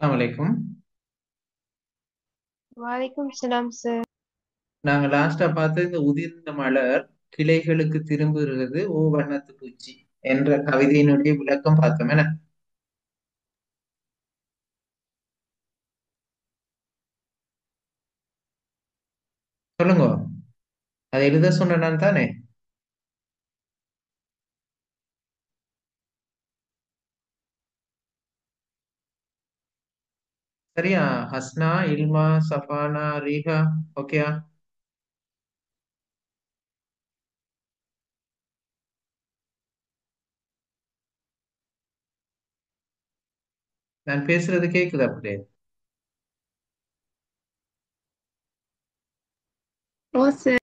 அலைக்கும். வலைக்கும் சலாம் சார். நாங்க லாஸ்டா பார்த்த இந்த உதிர்ந்த மலர் கிளைகளுக்கு திரும்புகிறது ஓ வண்ணத்து பூச்சி என்ற கவிதையினுடைய விளக்கம் பார்த்தோம் என்ன. சொல்லுங்க. அதை எழுத சொன்ன நான் தானே. சரியா? ஹஸ்னா, இல்மா, சஃபானா, ரீஹா. ஓகேயா? நான் பேசுறது கேக்குதா அப்படியே? ஓ சார்.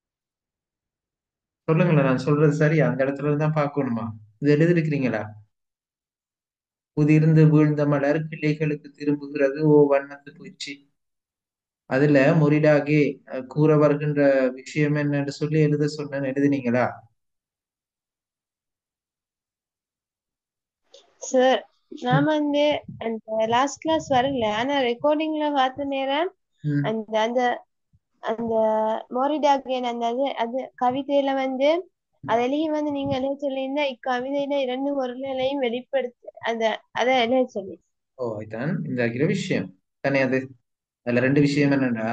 சொல்லுங்களேன், நான் சொல்றது சரியா? அந்த இடத்துல இருந்து தான் பார்க்கணுமா? இது எழுதிருக்கிறீங்களா? உதிர்ந்து வீழ்ந்த மலர் கிளைகளுக்கு திரும்புகிறது ஓ வண்ணத்து பூச்சி. அதுல முரிடாகே கூற வருகின்ற விஷயம் என்னன்னு சொல்லி எழுத சொன்னேன், எழுதினீங்களா? சார், நான் வந்து அந்த லாஸ்ட் கிளாஸ் வரல, ஆனா ரெக்கார்டிங்ல பார்த்த நேரம் ம். அந்த அந்த அந்த மோரிடாகியன் அந்த அது அது கவிதையில வந்து அதிலேயே வந்து நீங்க என்ன சொல்லியிருந்தா இக்கவிதையில இரண்டு பொருள்களையும் வெளிப்படுத்து அந்த அதை என்ன சொல்லி. ஓ, இதான் இந்த ஆகிற விஷயம் தானே அது. அதுல ரெண்டு விஷயம் என்னன்னா,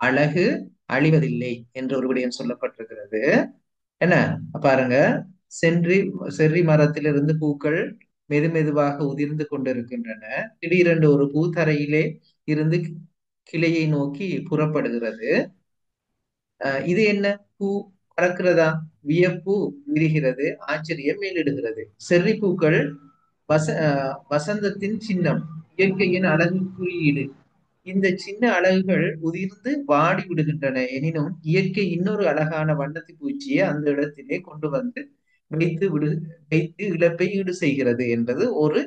அழகு அழிவதில்லை என்ற ஒரு விடயம் சொல்லப்பட்டிருக்கிறது. என்ன பாருங்க. சென்றி செர்ரி மரத்திலிருந்து பூக்கள் மெதுமெதுவாக உதிர்ந்து கொண்டிருக்கின்றன. திடீரென்று ஒரு பூ தரையிலே இருந்து கிளையை நோக்கி புறப்படுகிறது. இது என்ன? பூ பறக்கிறதா? வியப்பு விரிகிறது, ஆச்சரியம் மேலிடுகிறது. செர்ரி பூக்கள் வசந்தத்தின் சின்னம், இயற்கையின் அழகு குறியீடு. இந்த சின்ன அலகுகள் உதிர்ந்து வாடி விடுகின்றன. எனினும் இயற்கை இன்னொரு அழகான வண்ணத்து பூச்சியை அந்த இடத்திலே கொண்டு வந்து வைத்து விடு வைத்து இழப்பை ஈடு செய்கிறது என்பது ஒரு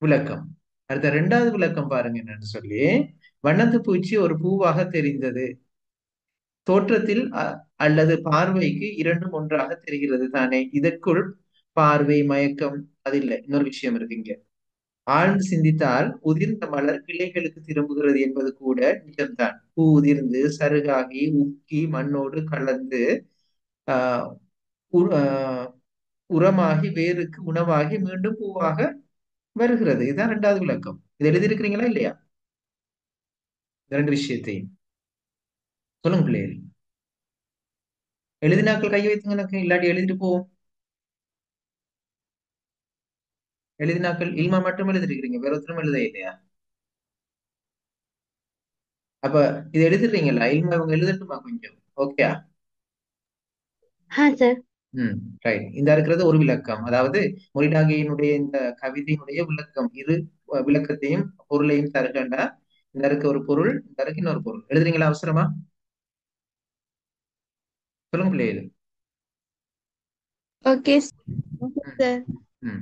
விளக்கம். அடுத்த இரண்டாவது விளக்கம் பாருங்க என்னன்னு சொல்லி. வண்ணத்து பூச்சி ஒரு பூவாக தெரிந்தது. தோற்றத்தில் அல்லது பார்வைக்கு இரண்டும் ஒன்றாக தெரிகிறது தானே. இதற்குள் பார்வை மயக்கம் அது இல்லை, இன்னொரு விஷயம் இருக்கு இங்க. ஆழ்ந்து சிந்தித்தால் உதிர்ந்த மலர் கிளைகளுக்கு திரும்புகிறது என்பது கூட நிஜம்தான். பூ உதிர்ந்து சருகாகி உக்கி மண்ணோடு கலந்து ஆஹ் உரமாகி வேருக்கு உணவாகி மீண்டும் பூவாக வருகிறது. இதுதான் இரண்டாவது விளக்கம். இது எழுதியிருக்கிறீங்களா இல்லையா? இந்த ரெண்டு விஷயத்தையும் சொல்லுங்க பிள்ளைகள். எழுதினாக்கள் கை வைத்துங்க, எனக்கு இல்லாட்டி எழுதிட்டு போவோம். எழுதினாக்கள் இல்மா மட்டும் எழுதிருக்கிறீங்க, வேற ஒருத்தரும் எழுத இல்லையா? அப்ப இது எழுதிடுறீங்களா? இல்மா இவங்க எழுதட்டுமா கொஞ்சம்? ஓகே. ஆ சார். ம். ரைட். இந்த இருக்கிறது ஒரு விளக்கம். அதாவது மொரிடாகேயினுடைய இந்த கவிதையினுடைய விளக்கம். இரு விளக்கத்தையும் பொருளையும் தருகண்டா. இந்த இருக்க ஒரு பொருள், இந்த இருக்கு இன்னொரு பொருள். எழுதுறீங்களா அவசரமா? சொல்லுங்க பிள்ளைகள். ஓகே ம். சார். ம்.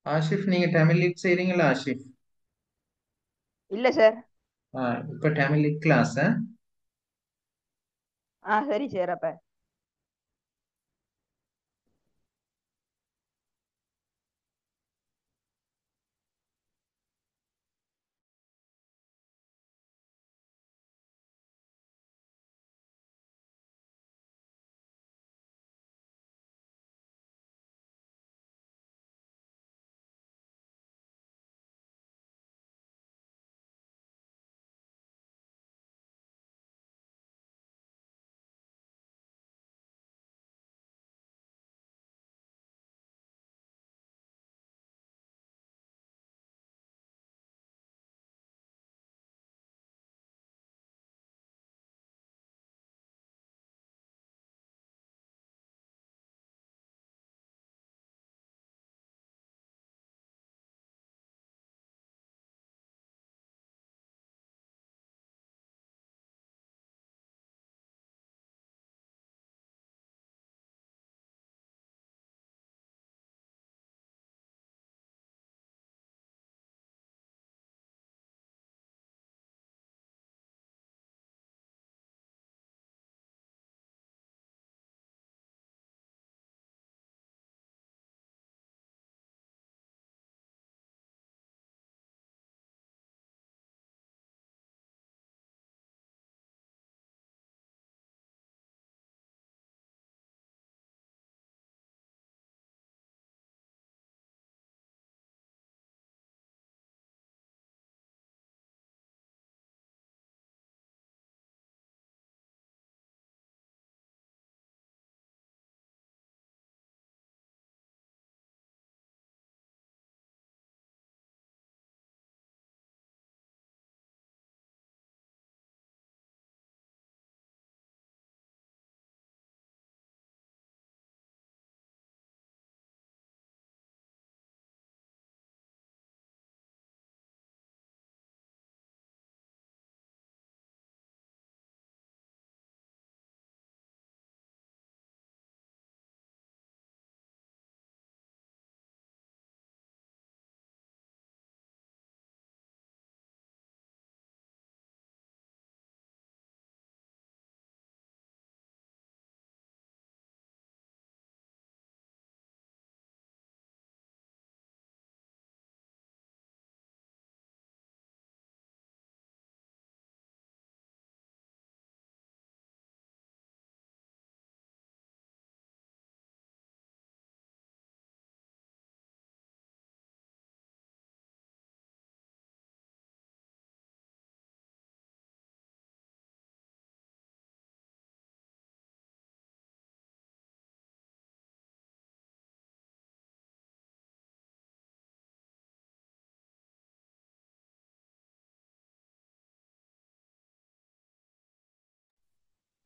ஆஷிஃப், நீங்க தமிழ் லீட் செய்றீங்களா ஆஷிஃப்? இல்ல சார். இப்ப தமிழ் லீட் கிளாஸ். சரி சார். அப்ப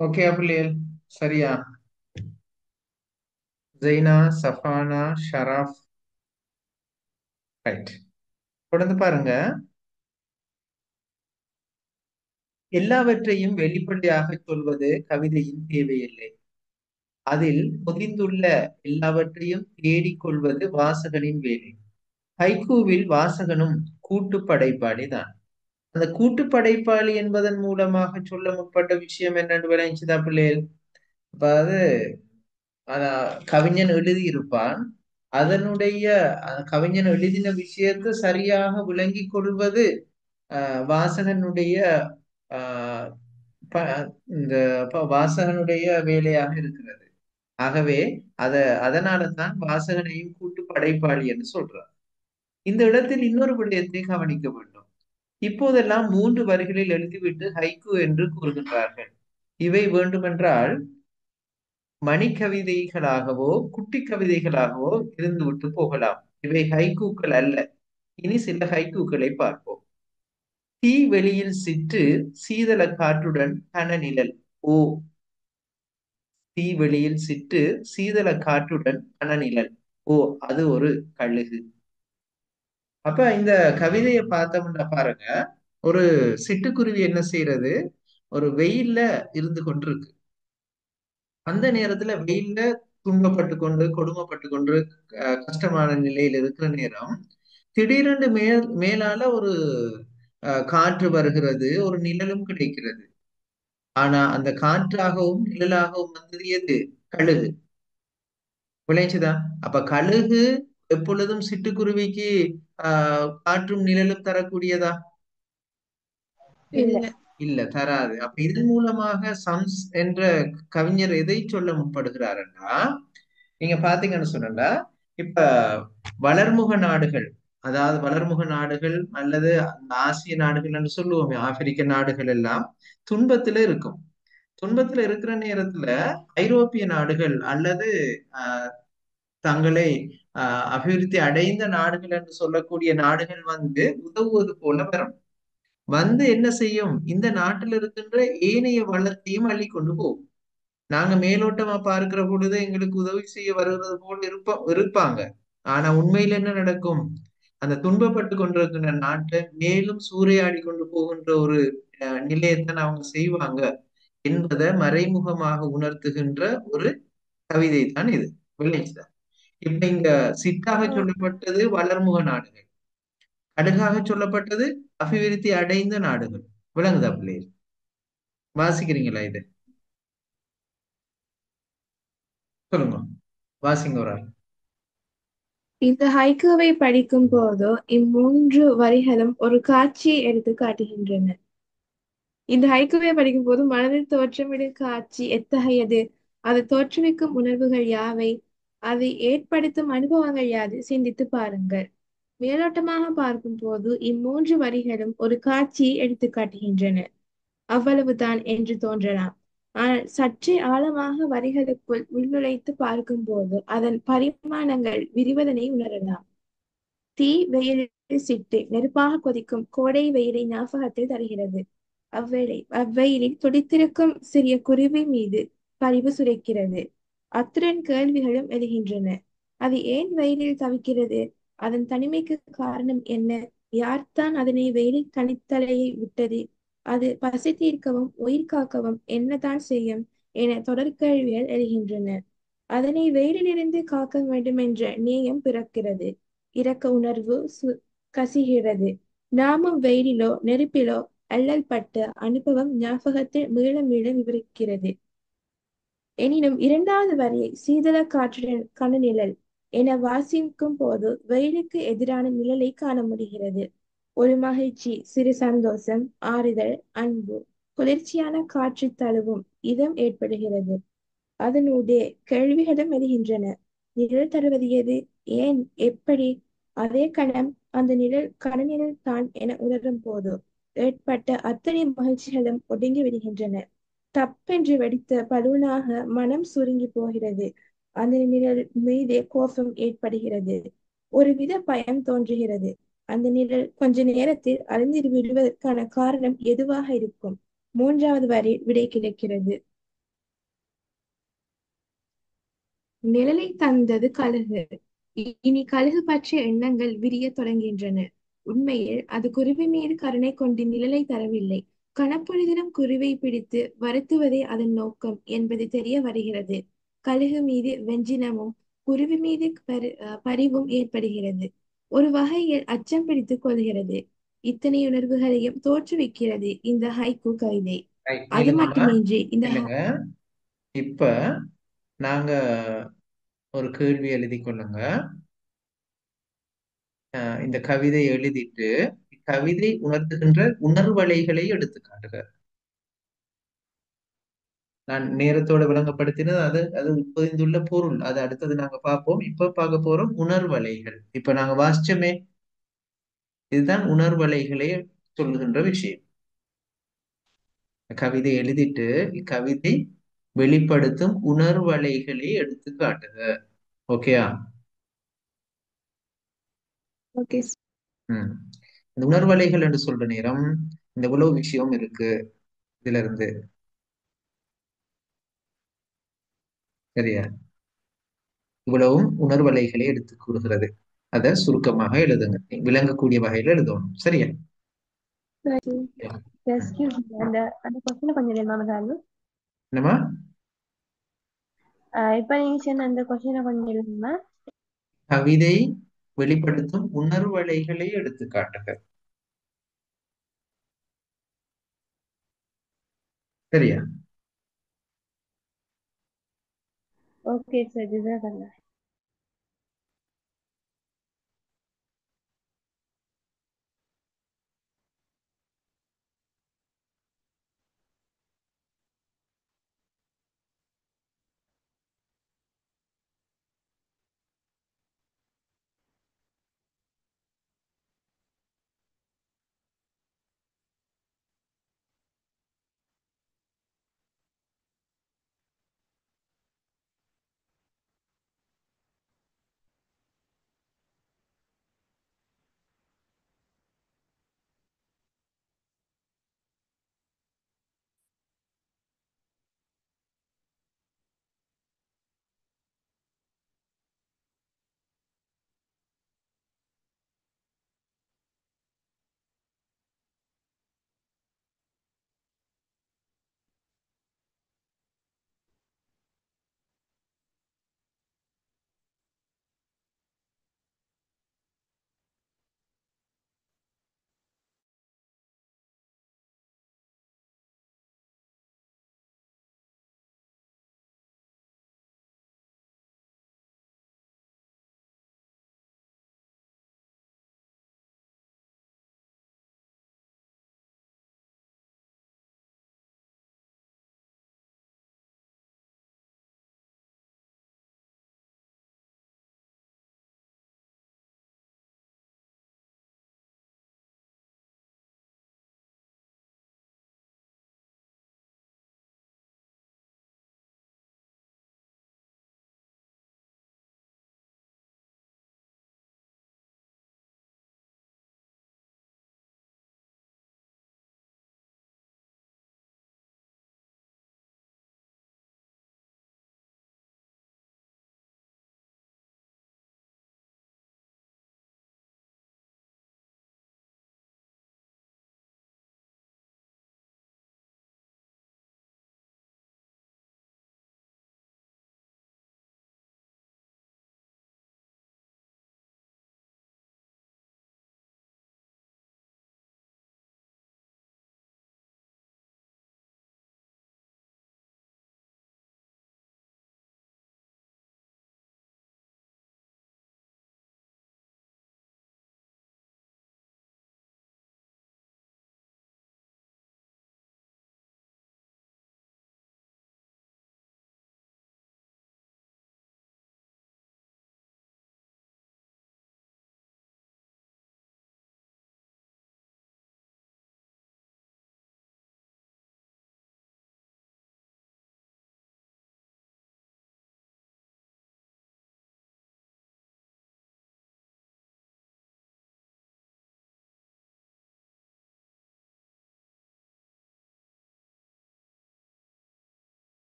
ஓகே பிள்ளைகள், சரியா? Jayna, Safana, Shroff, right. தொடர்ந்து பாருங்க. எல்லாவற்றையும் வெளிப்படையாக சொல்வது கவிதையின் தேவையில்லை. அதில் பொதிந்துள்ள எல்லாவற்றையும் தேடிக்கொள்வது வாசகனின் வேலை. ஹைக்கூவில் வாசகனும் கூட்டு படைப்பாளி தான். அந்த கூட்டு படைப்பாளி என்பதன் மூலமாக சொல்ல முற்பட்ட விஷயம் என்னன்னு விளைச்சுதா பிள்ளைகள்? அதாவது கவிஞன் எழுதியிருப்பான். அதனுடைய கவிஞன் எழுதின விஷயத்தை சரியாக விளங்கி கொள்வது வாசகனுடைய ஆஹ் இந்த வாசகனுடைய வேலையாக இருக்கிறது. ஆகவே அதனால தான் வாசகனையும் கூட்டு படைப்பாளி என்று சொல்றார். இந்த இடத்தில் இன்னொரு விடயத்தை கவனிக்க வேண்டும். இப்போதெல்லாம் 3 வரிகளில் எழுதிவிட்டு ஹைக்கூ என்று கூறுகின்றார்கள். இவை வேண்டுமென்றால் மணிக்கவிதைகளாகவோ குட்டி கவிதைகளாகவோ இருந்துவிட்டு போகலாம். இவை ஹைக்கூக்கள் அல்ல. இனி சில ஹைக்கூக்களை பார்ப்போம். தீ வெளியில் சிற்று சீதள காற்றுடன் கனநிழல். ஓ, தீ வெளியில் சிற்று சீதள காற்றுடன் கனநிழல். ஓ, அது ஒரு கழுகு. அப்ப இந்த கவிதையை பார்த்தோம்னா பாருங்க, ஒரு சிட்டுக்குருவி என்ன செய்யறது, ஒரு வெயில்ல இருந்து கொண்டிருக்கு. அந்த நேரத்துல வெயில்ல துன்பப்பட்டு கொண்டு கொடுமைப்பட்டு கொண்டு கஷ்டமான நிலையில் இருக்கிற நேரம் திடீரென்று மேலால ஒரு காற்று வருகிறது, ஒரு நிழலும் கிடைக்கிறது. ஆனா அந்த காற்றாகவும் நிழலாகவும் வந்தது எது? கழுகு. விளைஞ்சுதா? அப்ப கழுகு எப்பொழுதும் சிட்டுக்குருவிக்கு காற்றும் நிழலும் தரக்கூடியதா? இல்ல. இல்ல. இல்ல, தராது. அப்ப இதன் மூலமாக சம்ஸ் என்ற கவிஞர் எதை சொல்ல முற்படுகிறாருன்னா, நீங்க பாத்தீங்கன்னு சொன்னா, இப்ப வளர்முக நாடுகள், அதாவது வளர்முக நாடுகள் அல்லது அந்த ஆசிய நாடுகள் என்று சொல்லுவோமே, ஆப்பிரிக்க நாடுகள் எல்லாம் துன்பத்துல இருக்கும். துன்பத்துல இருக்கிற நேரத்துல ஐரோப்பிய நாடுகள் அல்லது தங்களை அபிவிருத்தி அடைந்த நாடுகள் என்று சொல்லக்கூடிய நாடுகள் வந்து உதவுவது போல வரும். வந்து என்ன செய்யும்? இந்த நாட்டில் இருக்கின்ற ஏனைய வளத்தையும் அள்ளி கொண்டு போகும். நாங்க மேலோட்டமா பார்க்கிற பொழுது எங்களுக்கு உதவி செய்ய வருகிறது போல் இருப்பாங்க. ஆனா உண்மையில என்ன நடக்கும்? அந்த துன்பப்பட்டு கொண்டிருக்கின்ற நாட்டை மேலும் சூறையாடி கொண்டு போகின்ற ஒரு நிலையத்தான் அவங்க செய்வாங்க என்பதை மறைமுகமாக உணர்த்துகின்ற ஒரு கவிதை தான் இது. வில்லேஜ். இப்ப இங்க சிட்டாக சொல்லப்பட்டது வளர்முக நாடுகள், கடுகாக சொல்லப்பட்டது அபிவிருத்தி அடைந்த நாடுகள். விளங்குதா பிள்ளைகள்? வாசிக்கிறீங்களா இது? சொல்லுங்க, வாசிங்க ஒரு ஆள். இந்த ஹைக்கூவை படிக்கும் போது இம்மூன்று வரிகளும் ஒரு காட்சியை எடுத்து காட்டுகின்றன. இந்த ஹைக்கூவை படிக்கும் போது மனதில் தோற்றமிடும் காட்சி எத்தகையது? அது தோற்றுவிக்கும் உணர்வுகள் யாவை? அதை ஏற்படுத்தும் அனுபவங்கள் யாது? சிந்தித்து பாருங்கள். மேலோட்டமாக பார்க்கும் போது இம்மூன்று வரிகளும் ஒரு காட்சியை எடுத்து காட்டுகின்றன, அவ்வளவுதான் என்று தோன்றலாம். ஆனால் சற்றே ஆழமாக வரிகளுக்குள் உள்நுழைத்து பார்க்கும்போது அதன் பரிமாணங்கள் விரிவதனை உணரலாம். தீ வெயிலில் சிட்டு நெருப்பாக கொதிக்கும் கோடை வெயிலை ஞாபகத்தில் தருகிறது. அவ்வெயிலில் துடித்திருக்கும் சிறிய குருவி மீது பரிவு சுரைக்கிறது. அத்துடன் கேள்விகளும் எழுகின்றன. அது ஏன் வெயிலில் தவிக்கிறது? அதன் தனிமைக்கு காரணம் என்ன? யார்தான் அதனை வெயிலில் தனித்தலையை விட்டது? அது பசி தீர்க்கவும் உயிர் காக்கவும் என்னதான் செய்யும் என தொடர்கேள்விகள் எழுகின்றன. அதனை வெயிலிலிருந்து காக்க வேண்டும் என்ற நேயம் பிறக்கிறது. இரக்க உணர்வு கசிகிறது. நாமும் வெயிலிலோ நெருப்பிலோ அல்லல் பட்ட அனுபவம் ஞாபகத்தில் மீள மீள விவரிக்கிறது. எனினும் இரண்டாவது வரியை சீதள காற்றுடன் கனநிழல் என வாசிக்கும் போது வெயிலுக்கு எதிரான நிழலை காண முடிகிறது. ஒரு மகிழ்ச்சி, சிறு சந்தோஷம், ஆறுதல், அன்பு, குளிர்ச்சியான காற்று தழுவும் இதம் ஏற்படுகிறது. அதனூடே கேள்விகளும் எழுகின்றன. நிழல் தருவது எது? ஏன்? எப்படி? அதே கணம் அந்த நிழல் கனநிழல் தான் என உணரும் போது ஏற்பட்ட அத்தனை மகிழ்ச்சிகளும் ஒடுங்கி விடுகின்றன. தப்பென்று வெடித்த பலூனாக மனம் சுருங்கி போகிறது. அந்த நிழல் மீதே கோபம் ஏற்படுகிறது. ஒருவித பயம் தோன்றுகிறது. அந்த நிழல் கொஞ்ச நேரத்தில் அழிந்து விடுவதற்கான காரணம் எதுவாக இருக்கும்? மூன்றாவது வரை விடை கிடைக்கிறது. நிழலை தந்தது கழுகு. இனி கழுகு பற்றிய எண்ணங்கள் விரிய தொடங்குகின்றன. உண்மையில் அது குருவி மீது கருணை கொண்டு நிழலை தரவில்லை. கணப்பொழுதிலும் குருவை பிடித்து வருத்துவதே அதன் நோக்கம் என்பது தெரிய வருகிறது. கழுகு மீது வெஞ்சினமும் குருவி மீது பரிவும் ஏற்படுகிறது. ஒரு வகையில் அச்சம் பிடித்துக் கொள்கிறது. இத்தனை உணர்வுகளையும் தோற்றுவிக்கிறது இந்த ஹைக்கூ கவிதை. அது மட்டுமின்றி இல்லைங்க, இப்ப நாங்க ஒரு கேள்வி எழுதி கொள்ளுங்க. இந்த கவிதை எழுதிட்டு கவிதை உணர்த்துகின்ற உணர்வலைகளை எடுத்து காட்டுக. நான் நேரத்தோட விளங்கப்படுத்தினது அது அது புரிந்துள்ள பொருள். அது அடுத்தது நாங்க பார்ப்போம். இப்ப பார்க்க போறோம் உணர்வலைகள். இப்ப நாங்க வாசிச்சோமே, இதுதான் உணர்வலைகளே சொல்லுகின்ற விஷயம். கவிதை எழுதிட்டு கவிதை வெளிப்படுத்தும் உணர்வலைகளை எடுத்து காட்டுக. ஓகேயா? ஓகே. இந்த உணர்வலைகள் என்று சொல்ற நேரம் இந்த இவ்வளவு விஷயம் இருக்கு இதுல இருந்து. சரியா? இவ்வளவும் உணர்வலைகளை எடுத்து கூறுகிறது. அதை சுருக்கமாக எழுதுங்க, விளங்கக்கூடிய வகையில எழுதணும். சரியா? அந்த அந்த கொஸ்டின் கொஞ்சம் என்னமா? இப்ப நீங்க சொன்ன அந்த கொஸ்டினை கொஞ்சம் எழுதுங்க. கவிதை வெளிப்படுத்தும் உணர்வலைகளை எடுத்து காட்டுக. சரியா? ஓகே சார், இதுதான் பண்ணேன்.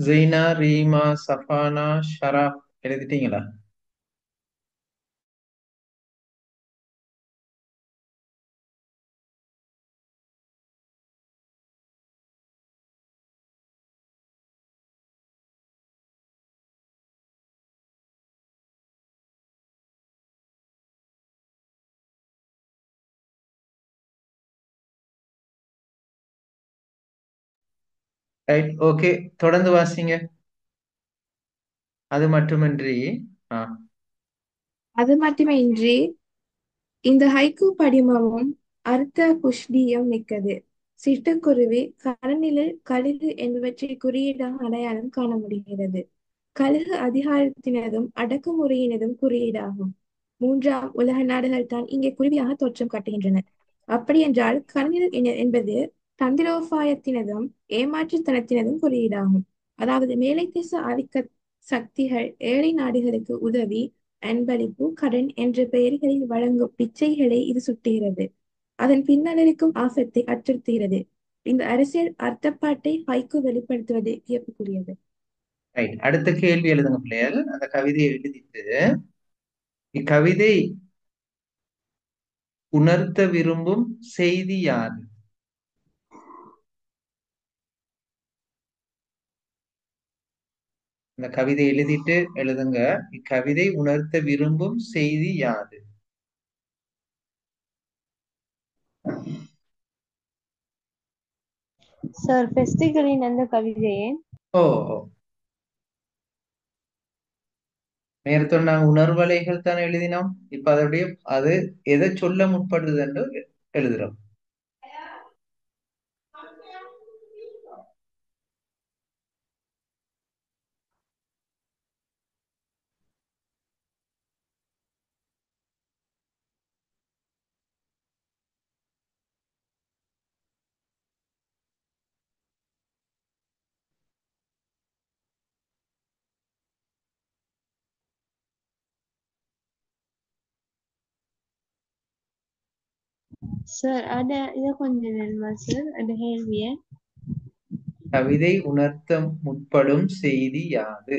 ஜெய்னா, ரீமா, சஃபானா, ஷராப் எழுதிட்டீங்களா? Right, okay. தொடர்ந்து வாசிங்க. அது மட்டுமின்றி ஆ, அது மட்டுமின்றி இந்த ஹைக்கூ படிமமும் அர்த்த புஷ்டியும் மிக்கது. சிட்டுக்குருவி, கடல்நிழல், கழுகு என்பவற்றை குறியீடாக அடையாளம் காண முடிகிறது. கழுகு அதிகாரத்தினதும் அடக்குமுறையினதும் குறியீடாகும். மூன்றாம் உலக நாடுகள் தான் இங்கே குருவியாக தோற்றம் காட்டுகின்றன. அப்படியென்றால் கடல்நிழல் என்பது தந்திரோபாயத்தினதும் ஏமாற்றுத்தனத்தினதும் குறியீடாகும். அதாவது மேலை தேச ஆதிக்க சக்திகள் ஏழை நாடுகளுக்கு உதவி, அன்பளிப்பு, கடன் என்ற பெயர்களில் வழங்கும் பிச்சைகளை இது சுட்டுகிறது. அதன் பின்னணிக்கும் ஆபத்தை அச்சுறுத்துகிறது. இந்த அரசியல் அர்த்தப்பாட்டை ஹைக்கூ வெளிப்படுத்துவது வியப்புக்குரியது. ரைட். அடுத்த கேள்வி எழுதுங்க பிள்ளைகள். அந்த கவிதையை எழுதிட்டு இக்கவிதை உணர்த்த விரும்பும் செய்தி யாது? இந்த கவிதை எழுதிட்டு எழுதுங்க. இக்கவிதை உணர்த்த விரும்பும் செய்தி யாது? சார் பெஸ்டிகளின் அந்த கவிதையே ஓ ஓ. நேரத்தோட நாங்க உணர்வலைகள் தான் எழுதினோம். இப்ப அதோடைய அது எதை சொல்ல முற்படுது என்று எழுதுறோம். சார் அட இத கொஞ்சம் வேணுமா சார் அந்த கேள்விய? கவிதை உணர்த்த முற்படும் செய்தி யாது?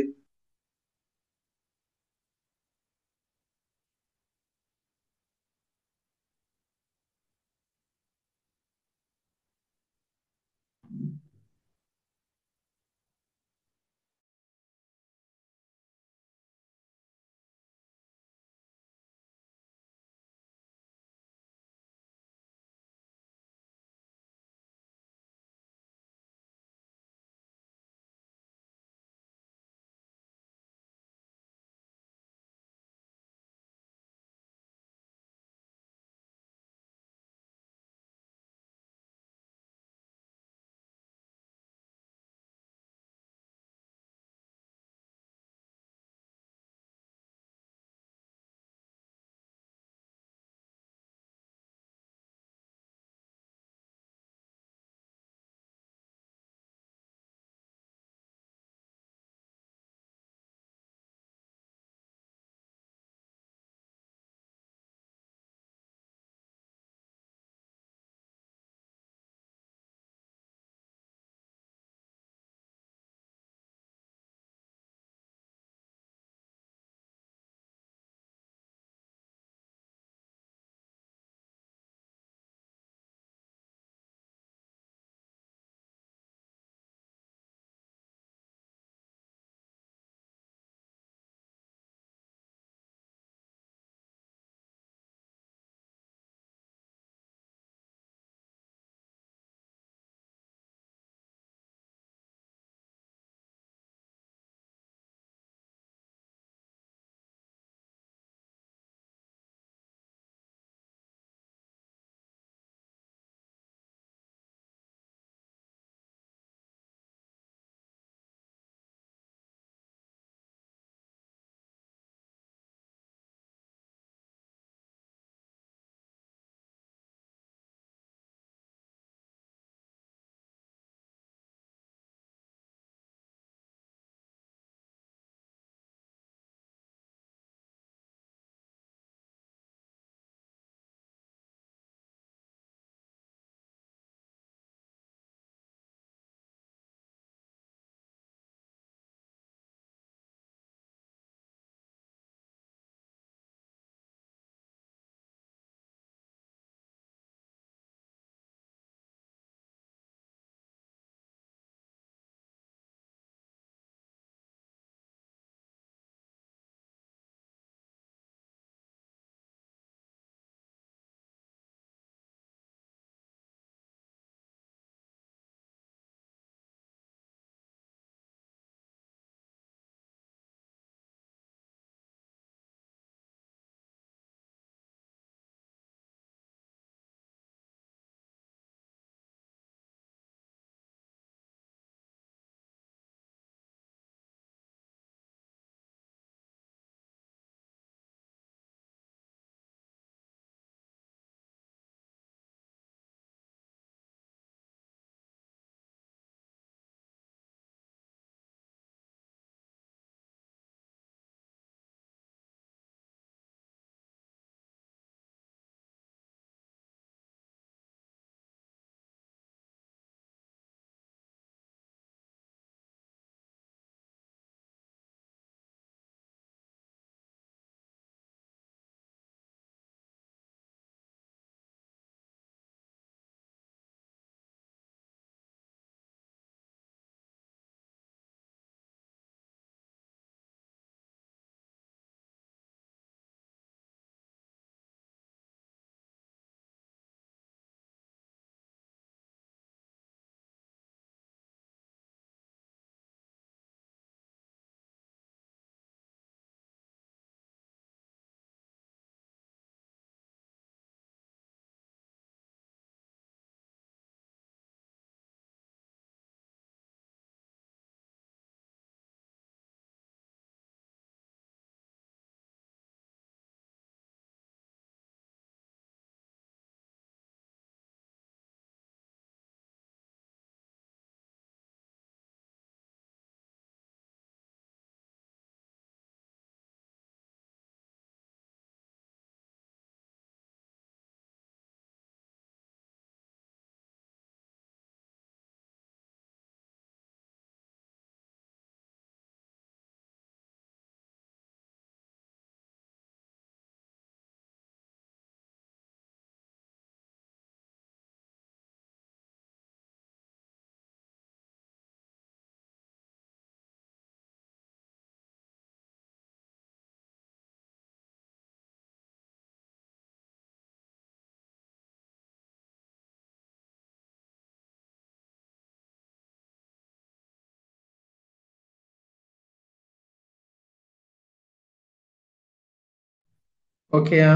ஓகேயா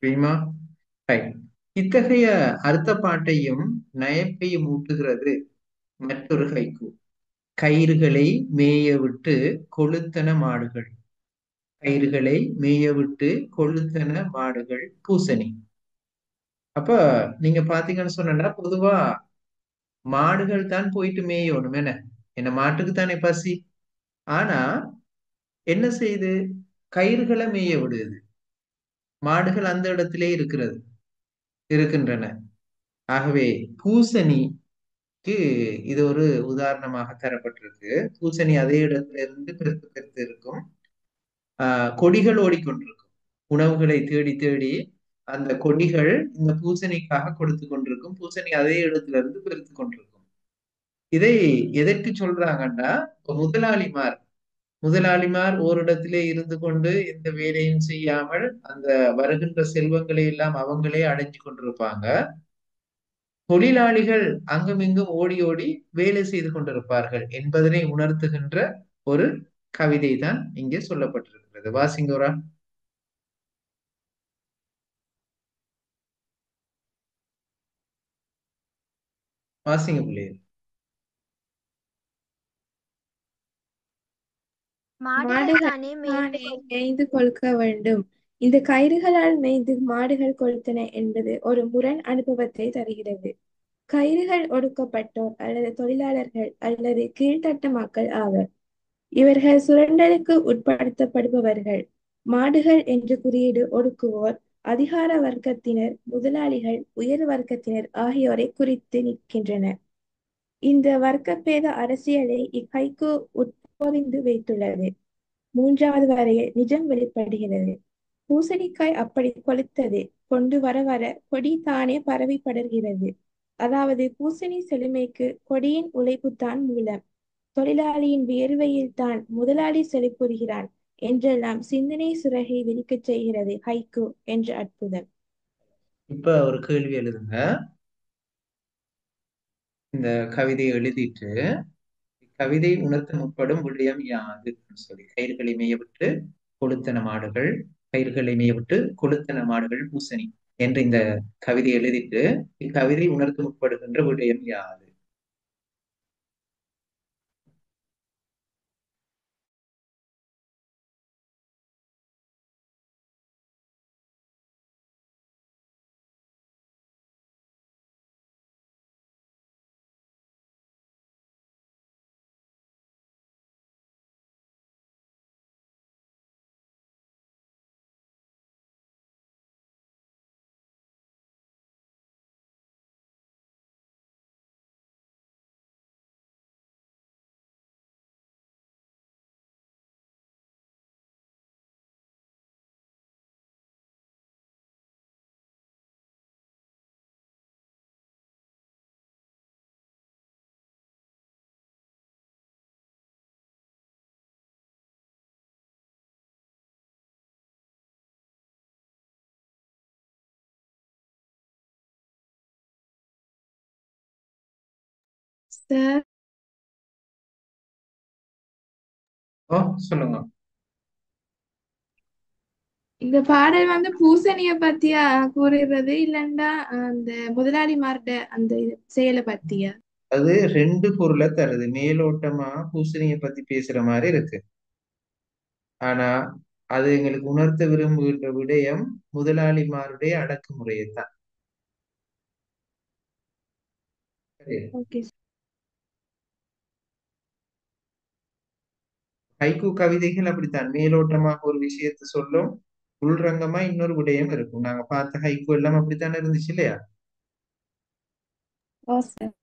ரீமா? ரைட். இத்தகைய அர்த்தப்பாட்டையும் நயப்பையும் ஊட்டுகிறது மற்றொரு ஹைக்கூ. கயிறுகளை மேய விட்டு கொழுத்தன மாடுகள். கயிறுகளை மேய விட்டு கொழுத்தன மாடுகள் பூசணி. அப்ப நீங்க பாத்தீங்கன்னு சொன்னா பொதுவா மாடுகள் தான் போயிட்டு மேயணும் என்ன மாட்டுக்கு தானே பசி. ஆனா என்ன செய்யுது? கயிறுகளை மேய விடுது. மாடுகள் அந்த இடத்திலே இருக்கின்றன. ஆகவே பூசணிக்கு இது ஒரு உதாரணமாக தரப்பட்டிருக்கு. பூசணி அதே இடத்துல இருந்து பெருத்து பெருத்து இருக்கும். கொடிகள் ஓடிக்கொண்டிருக்கும். உணவுகளை தேடி தேடி அந்த கொடிகள் இந்த பூசணிக்காக கொடுத்து கொண்டிருக்கும். பூசணி அதே இடத்துல இருந்து பெருத்து கொண்டிருக்கும். இதை எதற்கு சொல்றாங்கன்னா, முதலாளிமார் முதலாளிமார் ஓரிடத்திலே இருந்து கொண்டு எந்த வேலையும் செய்யாமல் அந்த வருகின்ற செல்வங்களை எல்லாம் அவங்களே அடைஞ்சு கொண்டிருப்பாங்க. தொழிலாளிகள் அங்கும் இங்கும் ஓடி ஓடி வேலை செய்து கொண்டிருப்பார்கள் என்பதனை உணர்த்துகின்ற ஒரு கவிதை தான் இங்கே சொல்லப்பட்டிருக்கிறது. வாசிங்கோரா. வாசிங்க பிள்ளைகள். மாடுகள் மாடுகள் தானே தானே மேய்ந்து கொழுக்க வேண்டும். இந்த கயிறுகளால் மேய்ந்து மாடுகள் கொழுத்தன என்பது ஒரு முரண் அனுபவத்தை தருகிறது. கயிறுகள் ஒடுக்கப்பட்டோர் அல்லது தொழிலாளர்கள் அல்லது கீழ்த்தட்ட மக்கள் ஆவர். இவர்கள் சுரண்டலுக்கு உட்படுத்தப்படுபவர்கள். மாடுகள் என்ற குறியீடு ஒடுக்குவோர், அதிகார வர்க்கத்தினர், முதலாளிகள், உயர் வர்க்கத்தினர் ஆகியோரை குறித்து நிற்கின்றன. இந்த வர்க்கப்பேத அரசியலை இக்கைக்கு உட்பொதிந்து வைத்துள்ளது. மூன்றாவது வரையில் நிஜம் வெளிப்படுகிறது. பூசணிக்காய் அப்படி கொளுத்தது. கொண்டு வர வர கொடி தானே பரவி படர்கிறது. அதாவது பூசணி செழுமைக்கு கொடியின் உழைப்புத்தான் மூலம். தொழிலாளியின் வியர்வையில் தான் முதலாளி செழிப்புறுகிறான் என்றெல்லாம் சிந்தனை சுரகை விரிக்கச் செய்கிறது ஹைக்கூ என்ற அற்புதம். இப்ப ஒரு கேள்வி எழுதுங்க. இந்த கவிதையை எழுதிட்டு கவிதை உணர்த்த முற்படும் விடயம் யாது சொல்லி, கயிறுகளை மேயவிட்டு கொளுத்தன மாடுகள், கயிறுகளை மேயவிட்டு கொளுத்தன மாடுகள் பூசணி என்று இந்த கவிதை எழுதிட்டு இக்கவிதை உணர்த்த முற்படுகின்ற விடயம் யாது? சார், ஓ சொல்லுங்க. இந்த பாடல் வந்து பூசணிய பத்தியா கூறுகிறது இல்லண்டா அந்த முதலாளிமார்ட அந்த செயலை பத்தியா? அது ரெண்டு பொருளை தருது. மேலோட்டமா பூசணியை பத்தி பேசுற மாதிரி இருக்கு. ஆனா அது எங்களுக்கு உணர்த்த விரும்புகின்ற விடயம் முதலாளிமாருடைய அடக்குமுறையை தான். ஓகே. ஹைக்கூ கவிதைகள் அப்படித்தான். மேலோட்டமாக ஒரு விஷயத்தை சொல்லும், உள்ரங்கமா இன்னொரு விடயம் இருக்கும். நாங்க பார்த்த ஹைக்கூ எல்லாம் அப்படித்தானே இருந்துச்சு இல்லையா? ஓ சார்.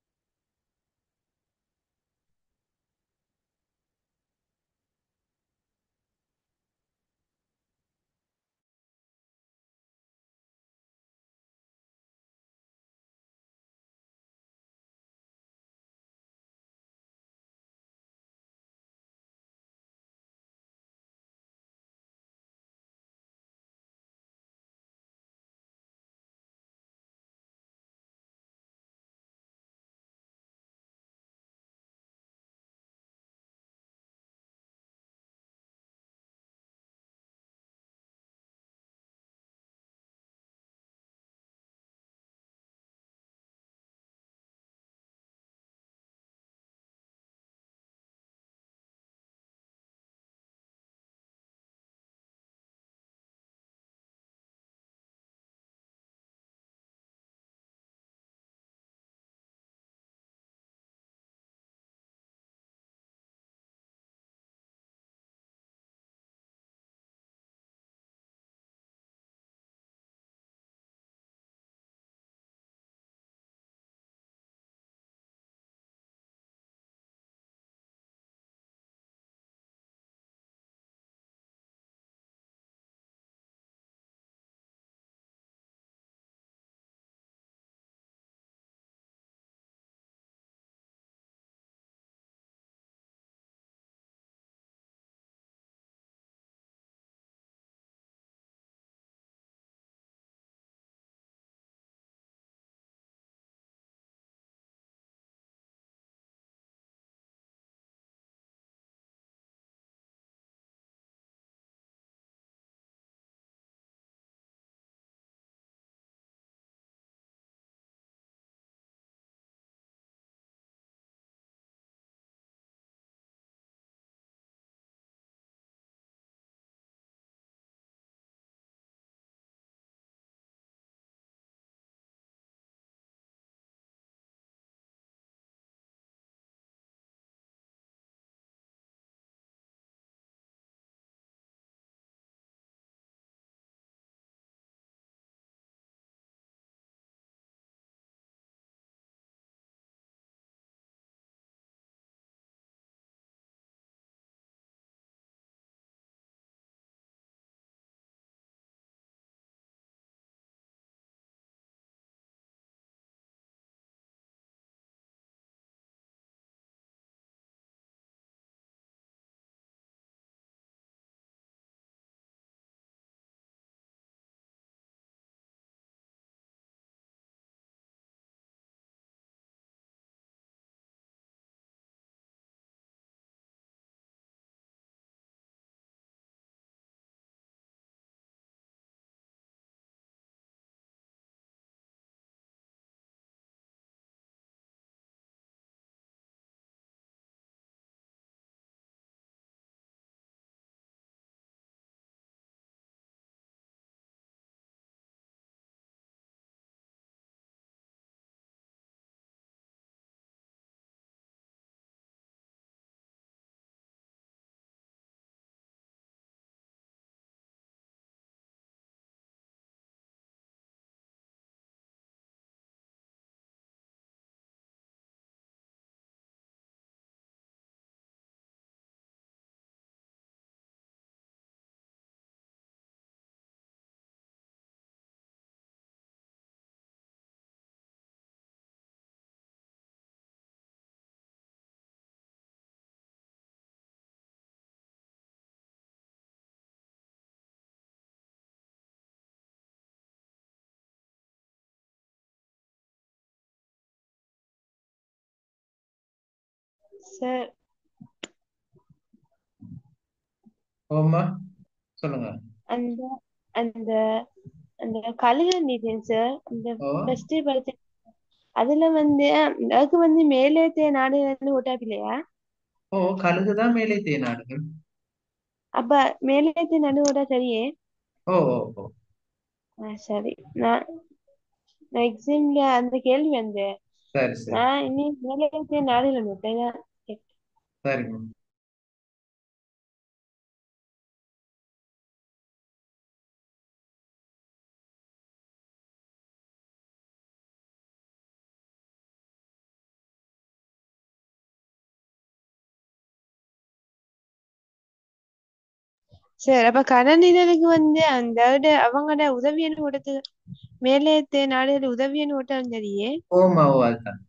சார் ஓமா சொல்லுங்க. அந்த அந்த அந்த கழுகு நீதேன் சார் அந்த ஓ ஃபர்ஸ்ட் படத்து அதுல வந்து அதுக்கு வந்து மேலேத்தே நாடுன்னு ஓட்டாப்பில்லையா? ஓ கழுகுதான் மேலே தேனாடுகள். அப்ப மேலேத்தே நடு ஓட்டா சரியே. ஓ ஓ ஓ சரி. நான் நான் எக்ஸாம்ல அந்த கேள்வி வந்து சரி சரி நான் இனி மேலேத்தே நாடுல நோட்டேன். சரிங்க. சரி அப்ப கடனிடலுக்கு வந்து அந்த அவங்களோட உதவியன்னு கொடுத்து மேலேத்தே நாடுகள் உதவியன்னு ஓட்டாலும் சரியே. ஓமா ஓ அதுதான்.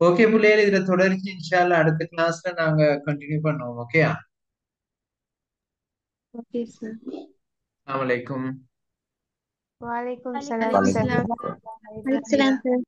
ஓகே பிள்ளைகள், இதுல தொடர்ச்சி இன்ஷால்லா அடுத்த கிளாஸ்ல நாங்க கண்டினியூ பண்ணுவோம். ஓகே. Okay sir. அஸ்ஸலாமு அலைக்கும். வலைக்கும் வலைக்கும் சலாம் வலைக்கும் சார். சலாம். வலைக்கம் சலாம் சார்.